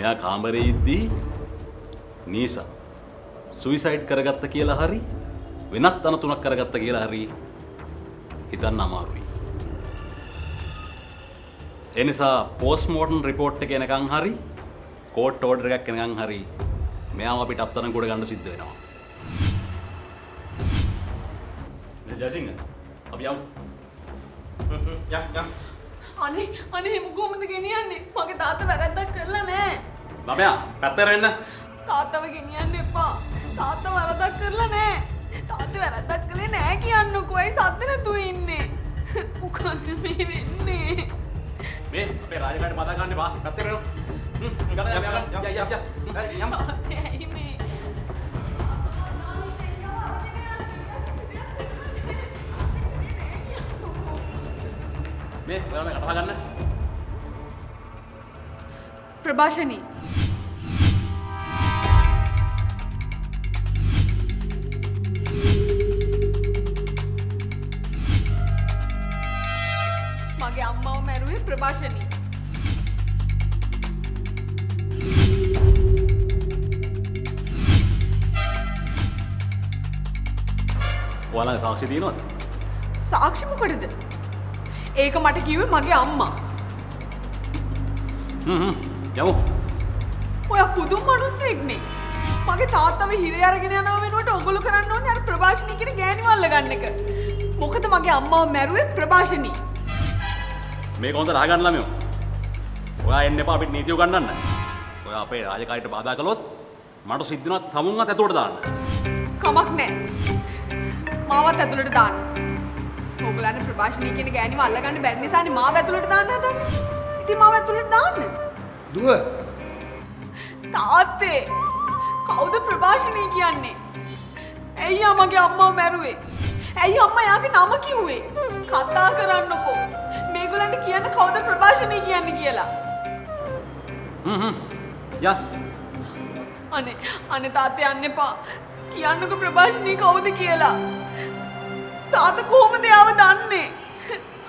මෙයා කාමරේ ඉද්දී නීසා සුයිසයිඩ් කරගත්ත කියලා හරි වෙනත් අනතුරක් කරගත්ත කියලා හරි හිතන්න අමාරුයි. ඒ නිසා පෝස්ට්මෝර්ටම් රිපෝට් එක එනකන් හරි කෝට් ඕඩර් එකක් එනකන් හරි මෙයාව අපිට අත්අඩංගුවට ගන්න සිද්ධ වෙනවා. ජයසිංහ අපි යමු. යම්. අනේ මොකෝමද ගෙනියන්නේ? මගේ තාත්තා වැරද්දක් කරලා නෑ. ළමයා පැත්තට වෙන්න. තාත්තව ගෙනියන්න එපා. තාත්තා වරදක් කරලා නෑ. තාත්තා වැරද්දක් කළේ නෑ කියන්නකෝ. ඇයි සද්ද නැතුව ඉන්නේ? මොකක්ද මේ වෙන්නේ? මේ අපේ රාජකාරියට බදා ගන්න එපා. පැත්තට වෙන්න. යම්. ඇයි මේ? මේ ඔයාලා කතා ගන්න. ප්‍රභාෂණී මගේ අම්මව මැරුවේ ප්‍රභාෂණී. ඔයාලා සාක්ෂි තියෙනවද? සාක්ෂි මොකටද? ඒක මට කිව්වේ මගේ අම්මා. යමු. ඔයා පුදුම මිනිස්සෙක්නේ. මගේ තාත්තව හිරේ අරගෙන යනව වෙනුවට ඔගොල්ලෝ කරන්න ඕනේ අර ප්‍රභාෂණී කියන ගෑණිව අල්ලගන්න එක. මොකද මගේ අම්මාව මැරුවේ ප්‍රභාෂණී. මේක හොඳට අහගන්න ළමයෝ. ඔයා එන්න එපා අපිට නීතිය උගන්වන්න. ඔයා අපේ රාජකාරියට බාධා කළොත් මට සිද්ධ වෙනවා තමුන්වත් ඇතුළට දාන්න. කමක් නැහැ. මාවත් ඇතුළට දාන්න. ඕගොල්ලන්ට ප්‍රභාෂණී කියන ගෑණිව අල්ලගන්න බැරි නිසානේ මාව ඇතුළට දාන්න හදන්නේ. ඉතින් මාව ඇතුළට දාන්න. දුව තාත්තේ කවුද ප්‍රභාෂණී කියන්නේ? ඇයි මගේ අම්මව මැරුවේ? ඇයි අම්මා යාගේ නම කිව්වේ? කතා කරන්නකෝ. මේගොල්ලන්ට කියන්න කවුද ප්‍රභාෂණී කියන්නේ කියලා. යා අනේ තාත්තේ යන්න එපා. කියන්නකෝ ප්‍රභාෂණී කවුද කියලා. තාත්තා කොහොමද යාව දන්නේ?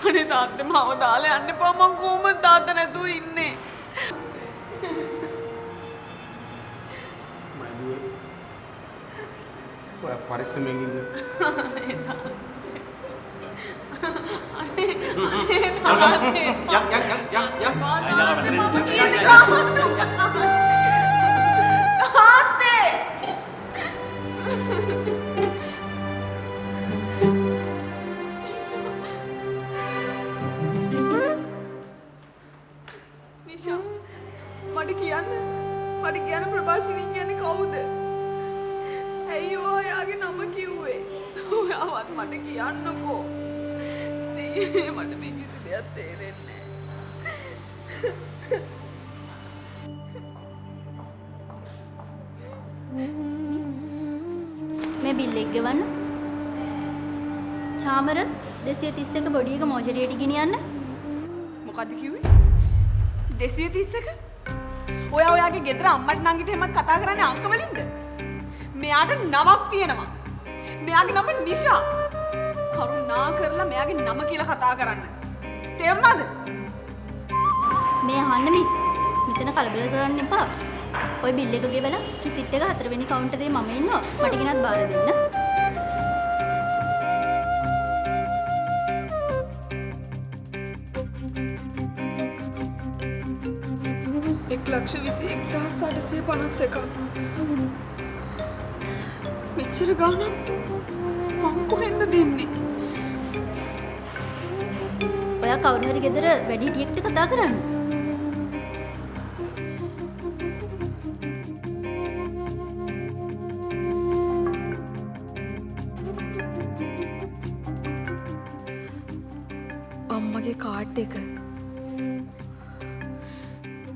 අනේ තාත්තේ මාව දාලා යන්න එපා. මං කොහොමද තාත්තා නැතුව ඉන්නේ? ඔය පරිස්සමෙන් ඉන්න. නිෂා මට කියන්න ප්‍රභාෂණී කියන්නේ කවුද? ඇයි ඔයාගේ නම කිව්වේ? ඔයාවත් මට කියන්නකෝ. දෙයියනේ මට මේ කිසි දෙයක් තේරෙන්නේ නැහැ. මේ බිල් එක ගෙවන්න. චාමර 231 බොඩි එක මොජරියට ගෙනියන්න. මොකද්ද කිව්වේ? 231? ඔයාගේ ගෙදර අම්මට නංගිට එහෙමත් කතා කරන්නේ අංක වලින්ද? මෙයාට නමක් තියෙනවා. මෙයාගේ නම නිෂා. කරුණා කරලා මෙයාගේ නම කියලා කතා කරන්න. තේරුණාද? මේ අහන්න මිස්. මෙතන කලබල කරන්න එපා. ඔය බිල් එක ගෙවලා රිසිට් එක 4 වෙනි කවුන්ටරේ මම ඉන්නවා. මට ගෙනත් බාර දෙන්න. 1,21,851. මෙච්චර ගාණක් මං කොහෙන්ද දෙන්නේ? ඔයා කවුරු හරි ගෙදර වැඩිහිටියෙක්ට කතා කරන්න. අම්මගේ කාඩ් එක.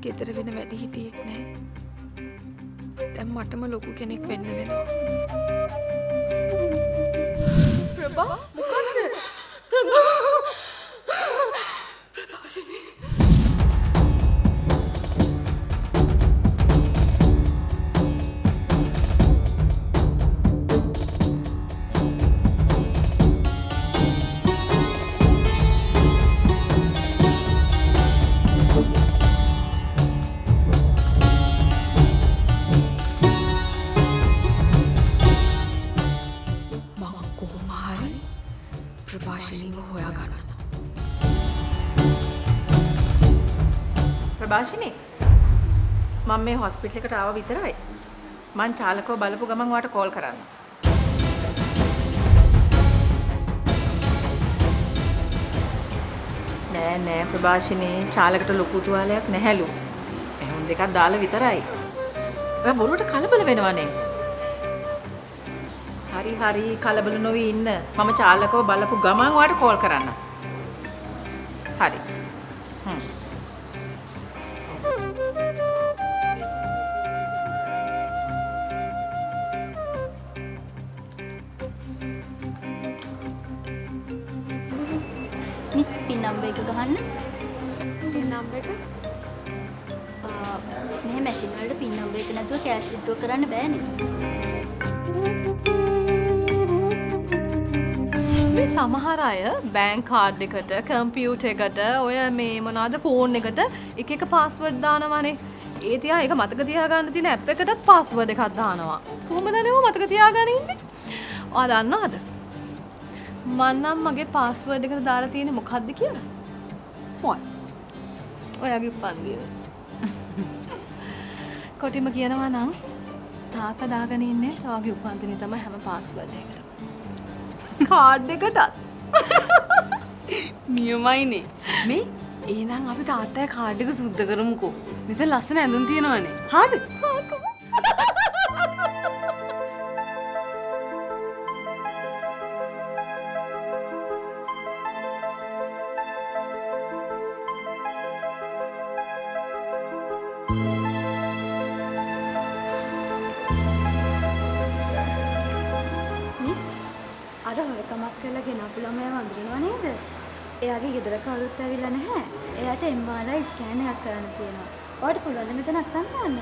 ගෙදර වෙන වැඩිහිටියෙක් නැහැ. දැන් මටම ලොකු කෙනෙක් වෙන්න වෙනවා. ප්‍රභා මොකද්ද? ප්‍රභාෂණී ප්‍රභාෂණීව හොයාගන්න. ප්‍රභාෂණී මම මේ හොස්පිටල් එකට ආව විතරයි. මං චාලකව බලපු ගමන් ඔයාට කෝල් කරන්න. නෑ ප්‍රභාෂණී චාලකට ලොකු තුවාලයක් නැහැලු. එහෙන් දෙකක් දාලා විතරයි. ඔයා බොරුවට කලබල වෙනවනේ. හරි කලබල නොවි ඉන්න. මම චාලකව බලපු ගමන් ඔයාට කෝල් කරන්න. හරි. මිස් පින් නම්බර් එක ගහන්න. පින් නම්බර් එක? මෙහෙ මැෂින් වලට පින් නම්බර් එක නැතුව කෑෂ් විත්ඩ්‍රෝ කරන්න බෑනේ. මේ සමහර අය බැංක් කාඩ් එකට, කම්පියුටර් එකට, ඔය මේ මොනවාද ෆෝන් එකට එක පාස්වර්ඩ් දානවානේ. ඒ තියා ඒක මතක තියාගන්න තියෙන ඇප් එකටත් පාස්වර්ඩ් එකක් දානවා. කොහොමද නේ මතක තියාගන්න ඉන්නේ? ඔයා දන්නවද? මම නම් මගේ පාස්වර්ඩ් එකට දාලා තියෙන්නේ මොකද්ද කියලා? මොකක්ද? ඔයාගේ උපන්දින. කොටිම කියනවා නම් තාත්තා දාගෙන ඉන්නේ ඔයාගේ උපන්දිනේ තමයි හැම පාස්වර්ඩ් එකකටම. කාඩ් එකටත් නියමයිනේ. මේ එහෙනම් අපි තාත්තගේ කාඩ් එක සුද්ධ කරමුකෝ. මෙතන ලස්සන ඇඳුම් තියෙනවනේ. හාද? මිස් අර හොරකමක් කරලා ගෙනාපු ළමයා වඳිනවා නේද? එයාගේ ගෙදර කවුරුත් ඇවිල්ලා නැහැ. එයාට MRI ස්කෑන් එකක් කරන්න තියෙනවා. ඔයාලට පුළුවන් ද මෙතන අස්සන් දාන්න?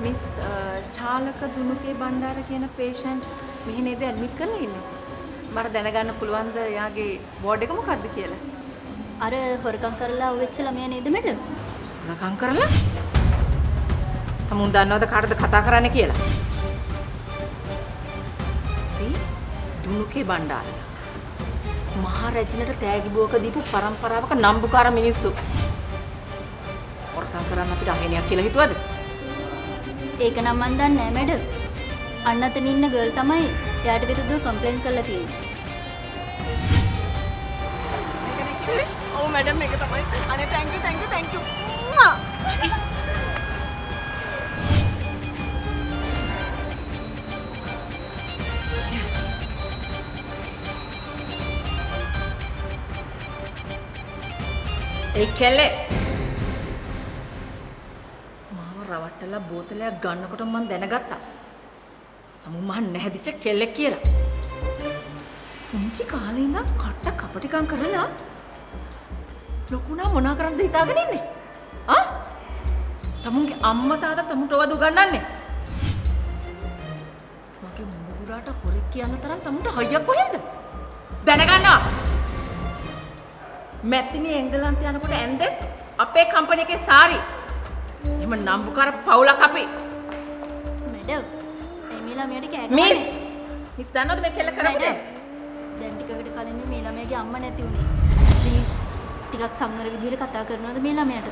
මිස් චාලක දුනුකේ බණ්ඩාර කියන පේෂන්ට් මෙහි නේද ඇඩ්මිට් කරලා ඉන්නේ? මට දැනගන්න පුළුවන්ද එයාගේ වෝඩ් එක මොකක්ද කියලා? අර හොරකම් කරලා වෙච්ච ළමයා නේද මැඩම්? රකම් කරලා? තමුන් දන්නවද කාටද කතා කරන්න කියලා? දුනුකේ බණ්ඩාර. මහා රජිනට තෑගි බුවක දීපු පරම්පරාවක නම්බුකාර මිනිස්සු. හොරකම් කරන්න අපිට අහිණයක් කියලා හිතුවද? ඒක නම් මන් දන්නේ නැහැ මැඩම්. අන්න අතන ඉන්න ගර්ල් තමයි එයාට විරුද්ධව කම්ප්ලේන්ට් කරලා තියෙන්නේ. ඔව් මැඩම් මේක තමයි. අනේ thank you. ඒ කෙල්ලේ මාව රවට්ටලා බෝතලයක් ගන්නකොට මම දැනගත්තා. තමුන් මහන් නැහැදිච්ච කෙල්ලෙක් කියලා. පුංචි කාලේ ඉඳන් කට්ට කපටිකම් කරලා ලොකුනා මොනා කරන්නද හිතාගෙන ඉන්නේ? ආ? තමුන්ගේ අම්මා තාත්තා තමුන්ට ඔවද උගන්වන්නේ? මගේ මුගුරාට හොරෙක් කියන තරම් තමුන්ට හයියක් කොහෙන්ද? දැනගන්නවා. මැතිනි එංගලන්ත යනකොට ඇන්දෙත් අපේ කම්පැනි එකේ සාරි. එහෙම නම්බුකාර පවුලක් අපි. මැඩම් මේ ළමයාට කෑ මිස් ගහන්නේ. මිස් දන්නවද මේ කෙල්ල කරපු දේ? දැන් ටිකකට කලින් මේ ළමයාගේ අම්මා නැති වුණේ. ප්ලීස් ටිකක් සංවර විදිහට කතා කරනවද මේ ළමයාට?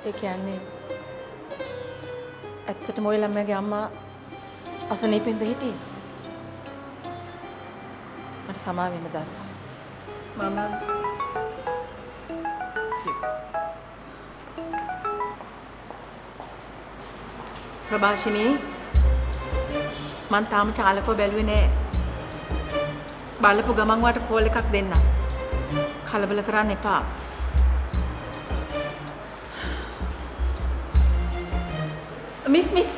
ඒ කියන්නේ ඇත්තටම ওই ළමයාගේ අම්මා අසනීපෙන්ද හිටියේ? මට සමා වෙන්න දාන්න. මම ප්‍රභාෂිනී මං තාම චාලකව බැලුවේ නෑ. බලපු ගමන් වට කෝල් එකක් දෙන්න. කලබල කරන්න එපා. මිස්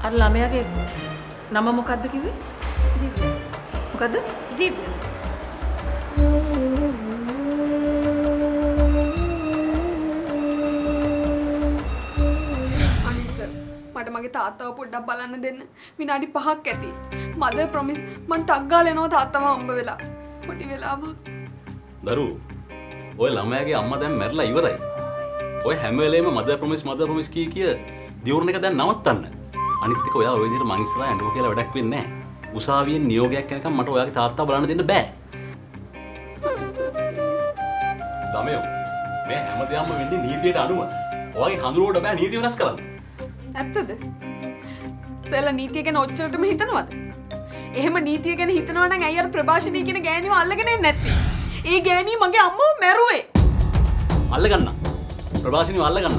අර ළමයාගේ නම මොකද්ද කිව්වේ? දිව්‍ය. මොකද්ද? දිව්‍ය. අනේ සර් මට මගේ තාත්තව පොඩ්ඩක් බලන්න දෙන්න. විනාඩි 5ක් ඇති. මදර් ප්‍රොමිස් මං ටක් ගාලා එනවා තාත්තව හම්බ වෙලා. පොඩි වෙලාවක්. දරු ඔය ළමයාගේ අම්මා දැන් මැරිලා ඉවරයි. ඔය හැම වෙලේම මදර් ප්‍රොමිස් කිය දියුරණ එක දැන් නවත්තන්න. අනිත් එක ඔයා ඔය විදිහට මං ඉස්සරහා ඇඬුව කියලා වැඩක් වෙන්නේ නැහැ. උසාවියෙන් නියෝගයක් එනකම් මට ඔයාගේ තාත්තා බලන්න දෙන්න බෑ. ළමයෝ මේ හැමදේම වෙන්නේ නීතියට අනුව. ඔයාගේ කඳුරුවට බෑ නීතිය වෙනස් කරන්න. ඇත්තද? සෙල්ලා නීතිය ගැන ඔච්චරටම හිතනවද? එහෙම නීතිය ගැන හිතනවා නම් ඇයි අර ප්‍රභාෂණී කියන ගෑණිව අල්ලගෙන එන්නේ නැත්තේ? ඒ ගෑණිය මගේ අම්මව මැරුවේ. අල්ලගන්න. ප්‍රභාෂණීව අල්ලගන්න.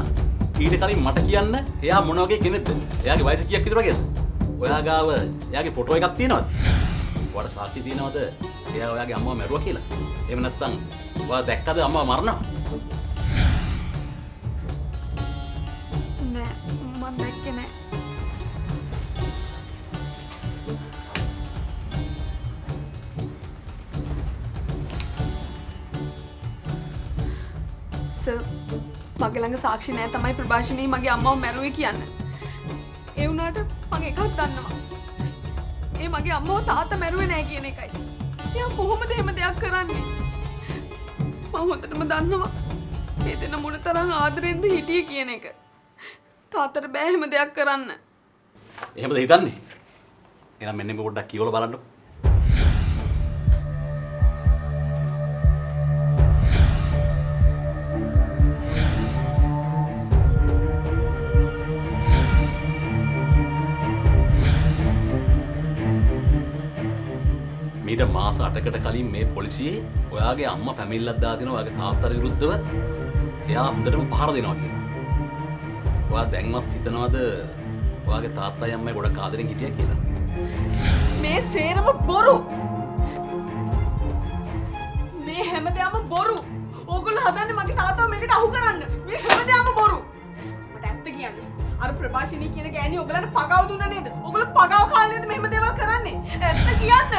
ඊට කලින් මට කියන්න එයා මොන වගේ කෙනෙක්ද? එයාගේ වයස කීයක් විතර වගේද? ඔයා ගාව එයාගේ ෆොටෝ එකක් තියෙනවද? ඔයාට සාක්ෂි තියෙනවද? එයා ඔයාගේ අම්මව මැරුවා කියලා. එහෙම නැත්නම් ඔයා දැක්කද අම්මව මරනවා? මම දැක්කේ නෑ. සර් මගේ ළඟ සාක්ෂි නෑ තමයි ප්‍රභාෂිනී මගේ අම්මව මැරුවේ කියන්න. ඒ වුණාට මම එකක් දන්නවා. ඒ මගේ අම්මව තාත්තා මැරුවේ නෑ කියන එකයි. එයා කොහොමද එහෙම දෙයක් කරන්නේ? මම හොඳටම දන්නවා. මේ දෙන මොනතරම් ආදරෙන්ද හිටියේ කියන එක. තාත්තට බෑ එහෙම දෙයක් කරන්න. එහෙමද හිතන්නේ? එහෙනම් මෙන්න මේ පොඩ්ඩක් කියවලා බලන්නකො. මීට මාස 8කට කලින් මේ පොලිසියේ ඔයාගේ අම්මා පැමිණිල්ලක් දාලා තිනවා ඔයාගේ තාත්තට විරුද්ධව. එයා හොඳටම පහර දෙනවා කියලා. ඔයා දැන්වත් හිතනවද ඔයාගේ තාත්තයි අම්මයි ගොඩක් ආදරෙන් හිටියා කියලා? මේ සේරම බොරු. මේ හැමදේම බොරු. ඕගොල්ලෝ හදන්නේ මගේ තාත්තව මේකට අහු කරන්න. මේ හැමදේම බොරු. මට ඇත්ත කියන්න. අර ප්‍රභාෂිනී කියන ගෑණි ඔයගලන්ට පගාව දුන්නා නේද? ඔයගොල්ලෝ පගාව කාලා නේද මෙහෙම දේවල් කරන්නේ? ඇත්ත කියන්න.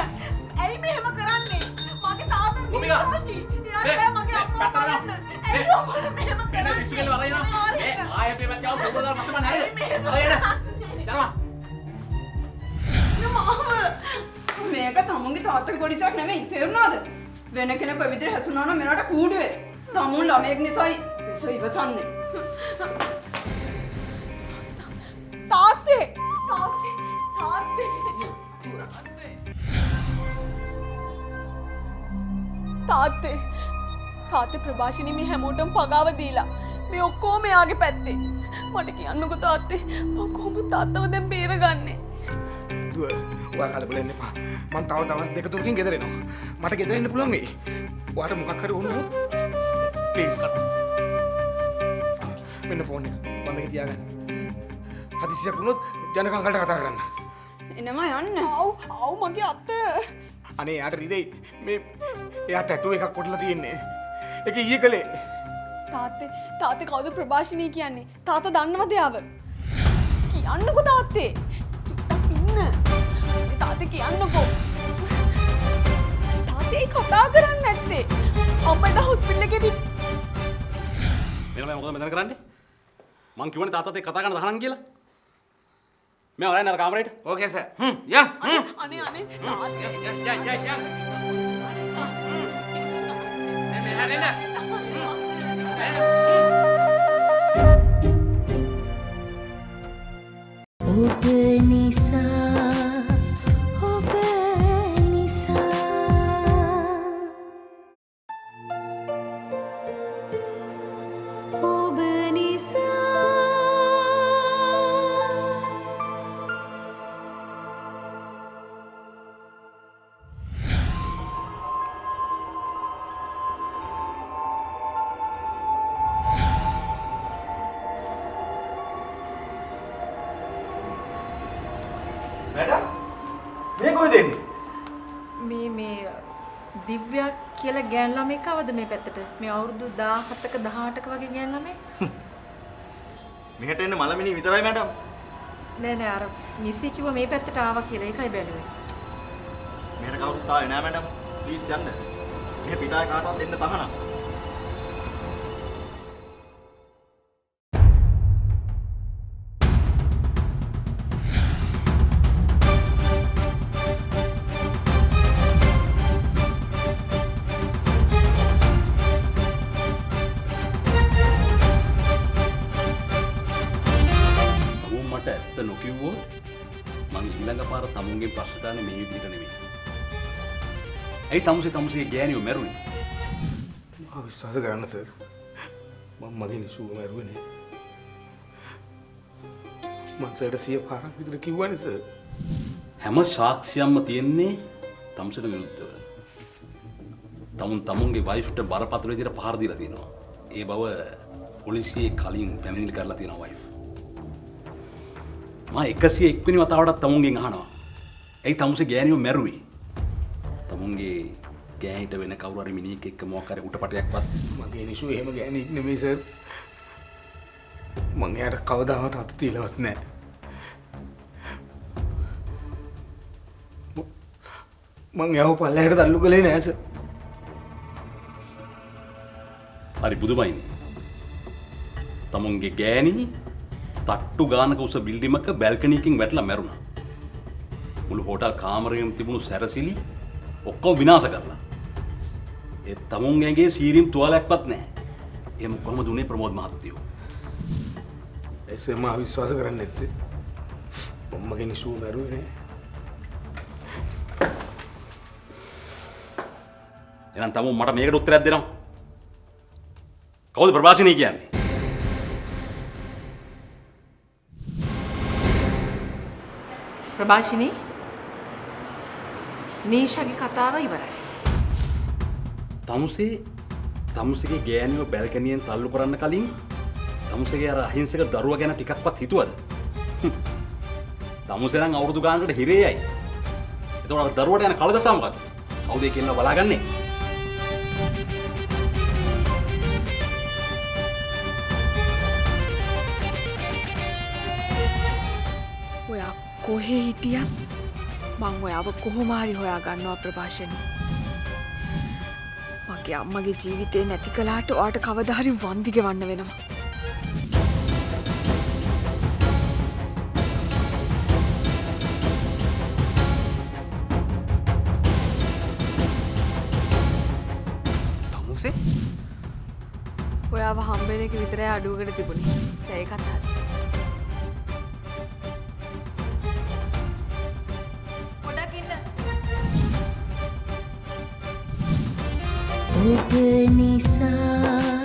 ඇයි මෙහෙම කරන්නේ? මගේ තාත්තා නිර්දෝෂී. එයාට බෑ මගේ අම්මව බලන්න. ඇයි ඔයගොල්ලෝ මෙහෙම කරන්නේ? ආයෙ පෙපත් යව පොඩ්ඩක් මතම නැහැ. මේක තමුන්ගේ තාත්තගේ පොඩිසක් නෙමෙයි තේරුණාද? වෙන කෙනෙක් ඔය විදිහට හැසුණා නම් මෙරට කූඩුවේ. තමුන් ළමයෙක් නිසායි ඉවසන්නේ. තාත්තේ තාත්තේ තාත්තේ තාත්තේ තාත්තේ ප්‍රභාෂිනී මේ හැමෝටම පගාව දීලා මේ ඔක්කොම එයාගේ පැත්තේ. මට කියන්නකෝ තාත්තේ මම කොහොමද තාත්තව දැන් බේරගන්නේ? දුව ඔයා කලබල වෙන්න එපා. මං තව දවස් දෙක තුනකින් ගෙදර එනවා. මට ගෙදර එන්න පුළුවන් වෙයි. ඔයාට මොකක් හරි වුණොත් ප්ලීස් මෙන්න ෆෝන් එක මම මේක තියාගන්න. හදිසියක් වුණොත් ජනකංකල්ට කතා කරන්න. එනවා යන්න. ආව් මගේ අත. අනේ යාට රිදෙයි. මේ එයා ටැටූ එකක් කොටලා තියෙන්නේ. ඒක ඊයේ කළේ. තාත්තේ කවුද ප්‍රභාෂිනී කියන්නේ? තාත්තා දන්නවද යාව? කියන්නකෝ තාත්තේ. ටිකක් ඉන්න. තාත්තේ කියන්නකෝ. තාත්තේ කතා කරන්නේ නැත්තේ. අම්මයි ද හොස්පිටල් එකේදී. මෙන්න මොකද මෙතන කරන්නේ? මං කිව්වනේ තාත්තත් එක්ක කතා කරන්න දහනම් කියලා. मैं आ रहा है ना कामरेड ओके सर या आने තාත්තේ ඔබ නිසා ඔබ නිසා ඔබ නිසා मैडम මේ කොහෙද එන්නේ? මේ දිව්‍යා කියලා ගෑන් ළමෙක් ආවද මේ පැත්තට? මේ අවුරුදු 17ක 18ක වගේ ගෑන් ළමෙක්? මෙහෙට එන්න මලමිනී විතරයි මැඩම්. නෑ අර මිසි කිව්වා මේ පැත්තට ආවා කියලා. ඒකයි බැලුවේ. මෙහෙට කවුරුත් ආවේ නෑ මැඩම්. ප්ලීස් යන්න. මෙහෙ පිටාය කාටවත් එන්න තහනම්. නොකිව්වෝ මං ඊළඟ පාර තමුන්ගෙන් ප්‍රශ්න කරන්නේ මේ විදිහට නෙමෙයි. ඇයි තමුසේ ගෑනියෝ මැරුණේ? මම විශ්වාස කරන්න සර්. මම මගේ නිසුව මැරුවේ නෑ. මං සර්ට 100 පාරක් විතර කිව්වනේ සර්. හැම සාක්ෂියක්ම තියෙන්නේ තමුසේට විරුද්ධව. තමුන්ගේ වයිෆ්ට බරපතල විදිහට පහර දීලා තියෙනවා. ඒ බව පොලිසියේ කලින් පැමිණිලි කරලා තියෙනවා වයිෆ්. මම 101 වෙනි වතාවටත් තමුන්ගෙන් අහනවා. ඇයි තමුසේ ගෑනියෝ මැරුවේ? තමුන්ගේ ගෑනිට වෙන කවුරු හරි මිනිහෙක් එක්ක මොකක් හරි උටපටයක්වත් මගේ නිසුව එහෙම ගෑණියෙක් නෙමෙයි සර්. මං එයාට කවදාවත් අත තියලවත් නෑ. මං එයාව පල්ලෙහාට තල්ලු කළේ නෑ සර්. හරි බුදුමයිනි. තමුන්ගේ ගෑණි තට්ටු ගානක උස බිල්ඩිමක බැල්කනි එකකින් වැටලා මැරුණා. මුළු හෝටල් කාමරේම තිබුණු සැරසිලි ඔක්කොම විනාශ කරලා. ඒ තමුන්ගේ සීරීම් තුවාලයක්වත් නැහැ. එහෙම කොහොමද උනේ ප්‍රමෝද් මහත්තයෝ? එසේ මා විශ්වාස කරන්නේ නැත්තේ. මම්මගේ නිසු මැරුවේ නේ. එහෙනම් තමුන් මට මේකට උත්තරයක් දෙනවා. කවුද ප්‍රභාෂිනී කියන්නේ? ප්‍රභාෂිනී නීෂාගේ කතාව ඉවරයි. තමුසේගේ ගෑණිව බැල්කනියෙන් තල්ලු කරන්න කලින් තමුසේගේ අර අහිංසක දරුවා ගැන ටිකක්වත් හිතුවද? තමුසේ නම් අවුරුදු ගානකට හිරේයයි. එතකොට දරුවට යන කලදසා මොකද්ද? කවුද ඒ කෙල්ලව බලාගන්නේ? ඔයා කොහේ හිටියත් මං ඔයාව කොහොම හරි හොයා ගන්නවා ප්‍රභාෂණී. මගේ අම්මගේ ජීවිතේ නැති කළාට ඔයාට කවදා හරි වන්දි ගෙවන්න වෙනවා. තමුසේ ඔයාව හම්බෙන එක විතරයි අඩුවකට තිබුණේ. දැන් ඒකත් හරි. පොඩක් ඉන්න. ඔබ නිසා